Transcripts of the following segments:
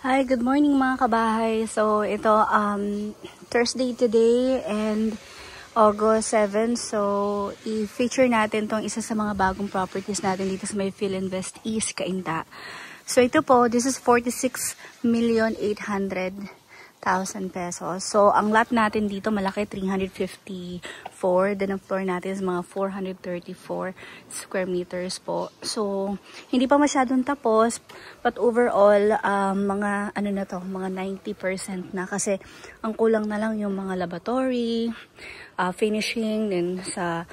Hi, good morning mga kabahay. So, ito, Thursday today and August 7. So, i-feature natin tong isa sa mga bagong properties natin dito sa may Philinvest East, Cainta. So, ito po, this is 46,800,000 pesos. So, ang lot natin dito malaki, 354. Then, ang floor natin is mga 434 square meters po. So, hindi pa masyadong tapos. But overall, mga ano na to, mga 90% na. Kasi, ang kulang na lang yung mga laboratory, finishing, then sa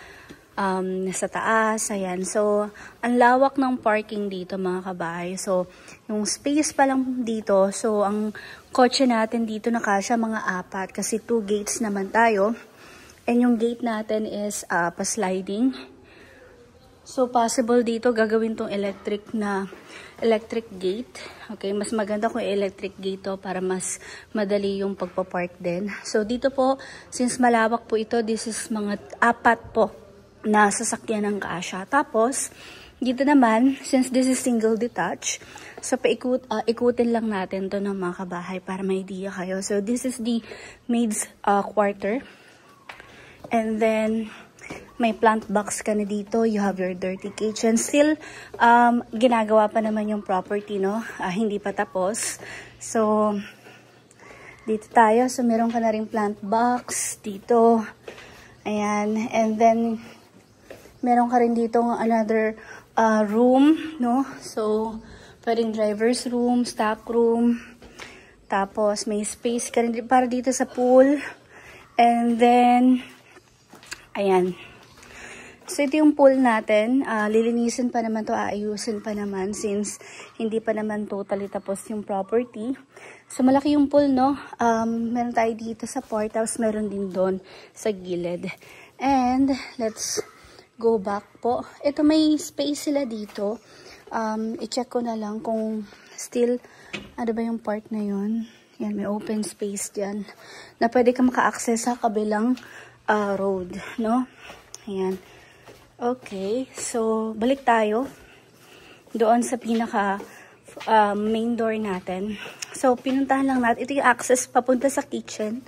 taas, ayan. So, ang lawak ng parking dito mga kabahay. So, yung space pa lang dito, so, ang kotse natin dito nakasya mga 4 kasi 2 gates naman tayo. And yung gate natin is pa-sliding. So, possible dito gagawin tong electric gate. Okay, mas maganda kung electric gate to para mas madali yung pagpapark din. So, dito po, since malawak po ito, this is mga 4 po na sasakyan ng kasya. Tapos, dito naman, since this is single detached, so ikutin lang natin to ng mga kabahay para may idea kayo. So, this is the maid's quarter. And then, may plant box ka na dito. You have your dirty kitchen. Still, ginagawa pa naman yung property, no? Hindi pa tapos. So, dito tayo. So, meron ka na rin plant box dito. Ayan. And then, meron ka rin dito another room, no? So, pwedeng driver's room, stock room. Tapos, may space ka rin para dito sa pool. And then, ayan. So, ito yung pool natin. Lilinisin pa naman to, aayusin pa naman since hindi pa naman totally tapos yung property. So, malaki yung pool, no? Meron tayo dito sa port, tapos meron din doon sa gilid. And, let's go back po. Ito may space sila dito. I-check ko na lang kung still, ano ba yung part na yun? Yan, may open space dyan. Na pwede ka maka-access sa kabilang road, no? Ayan. Okay, so balik tayo doon sa pinaka main door natin. So, pinuntahan lang natin. Ito yung access papunta sa kitchen,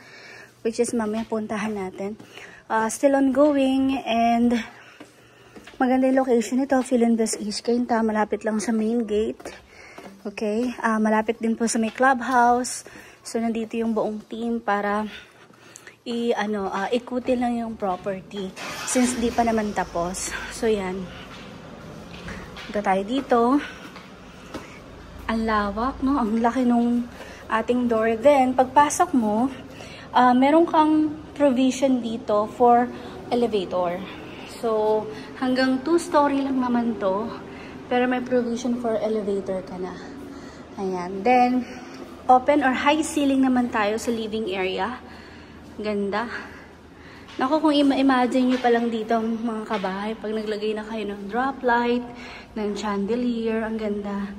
which is mamaya puntahan natin. Still ongoing and maganda yung location ito, Philinvest East, Cainta, malapit lang sa main gate. Okay, malapit din po sa may clubhouse. So, nandito yung buong team para ikutin lang yung property since di pa naman tapos. So, yan. Ito tayo dito. Ang lawak, no? Ang laki nung ating door. Then, pagpasok mo, meron kang provision dito for elevator. So, hanggang 2-story lang naman to. Pero may provision for elevator ka na. Ayan. Then, open or high ceiling naman tayo sa living area. Ganda. Naku, kung imagine nyo pa lang dito mga kabahay, pag naglagay na kayo ng drop light, ng chandelier, ang ganda.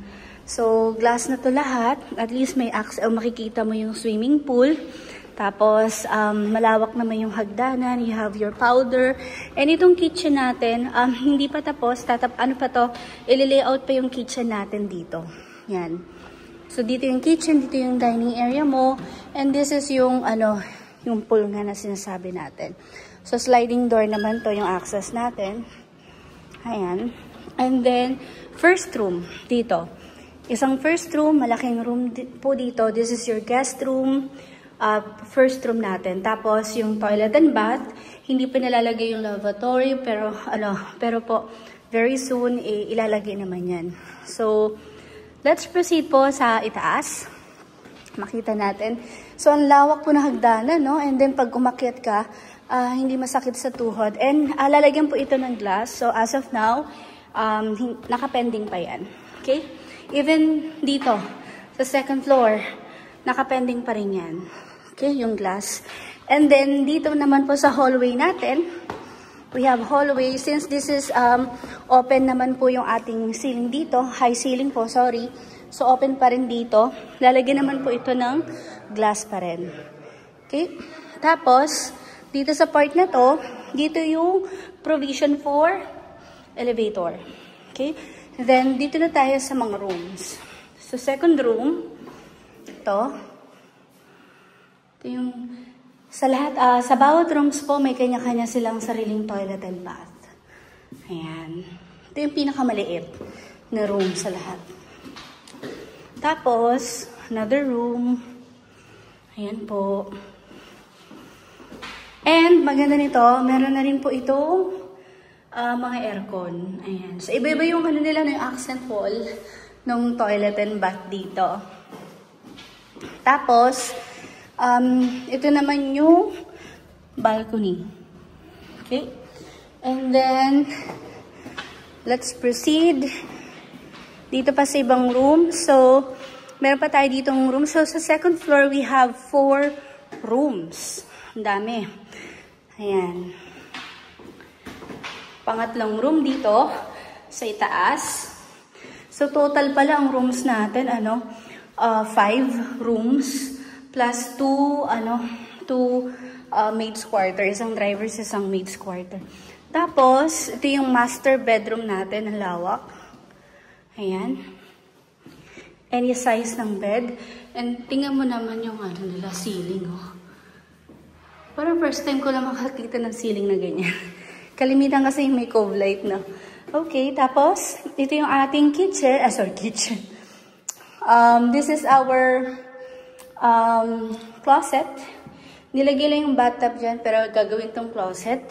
So, glass na to lahat. At least may access, makikita mo yung swimming pool. Tapos, malawak naman yung hagdanan. You have your powder. And itong kitchen natin, hindi pa tapos. Ili-layout pa yung kitchen natin dito. Yan. So, dito yung kitchen, dito yung dining area mo. And this is yung, yung pool nga na sinasabi natin. So, sliding door naman to yung access natin. Ayan. And then, first room dito. Isang first room, malaking room po dito. This is your guest room. First room natin. Tapos, yung toilet and bath, hindi pa nalalagay yung lavatory, pero po, very soon, ilalagay naman yan. So, let's proceed po sa itaas. Makita natin. So, ang lawak po na hagdanan, no? And then, pag umakyat ka, hindi masakit sa tuhod. And, lalagyan po ito ng glass. So, as of now, nakapending pa yan. Okay? Even dito, sa second floor, nakapending pa rin yan. Okay? Yung glass. And then, dito naman po sa hallway natin, we have hallway. Since this is open naman po yung ating ceiling dito, high ceiling po, sorry. So, open pa rin dito. Lalagyan naman po ito ng glass pa rin. Okay? Tapos, dito sa part na to, dito yung provision for elevator. Okay? Then, dito na tayo sa mga rooms. So, second room, Ito. Ito yung, sa lahat, sa bawat rooms po, may kanya-kanya silang sariling toilet and bath. Ayan. Ito yung pinakamaliit na room sa lahat. Tapos, another room. Ayan po. And, maganda nito, meron na rin po itong mga aircon. Ayan. So, iba-iba yung ano nila, yung accent wall ng toilet and bath dito. Tapos, ito naman yung balcony. Okay? And then, let's proceed. Dito pa sa ibang room. So, meron pa tayo ditong room. So, sa second floor, we have 4 rooms. Ang dami. Ayan. Pangatlong room dito sa itaas. So, total pala ang rooms natin, 5 rooms plus 2 maid's quarter. Isang driver's, isang maid's quarter. Tapos, ito yung master bedroom natin, ang lawak. Ayan. Any size ng bed. And tingnan mo naman yung nila, ceiling, oh. Parang first time ko lang makakita ng ceiling na ganyan. Kalimitan kasi may cove light na. Okay, tapos, ito yung ating kitchen. Kitchen. This is our closet. Nilagay lang yung bathtub dyan, pero gagawin tong closet.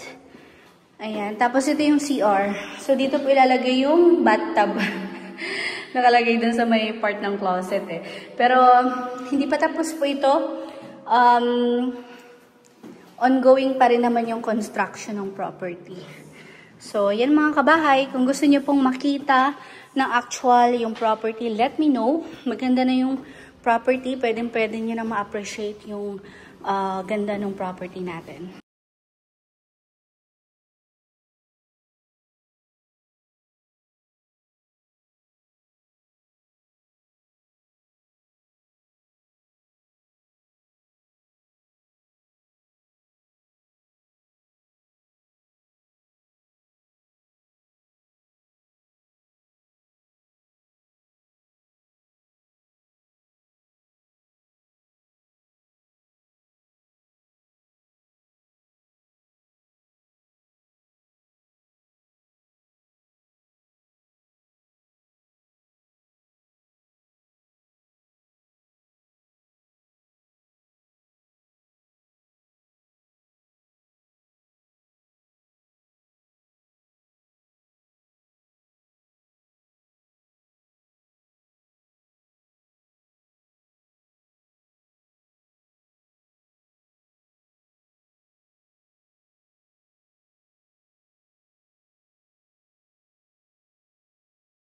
Ayan. Tapos, ito yung CR. So, dito po ilalagay yung bathtub. Nakalagay dun sa may part ng closet eh. Pero, hindi pa tapos po ito. Ongoing pa rin naman yung construction ng property. So, yan mga kabahay. Kung gusto niyo pong makita ng actual yung property, let me know. Maganda na yung property. Pwede nyo na ma-appreciate yung ganda ng property natin.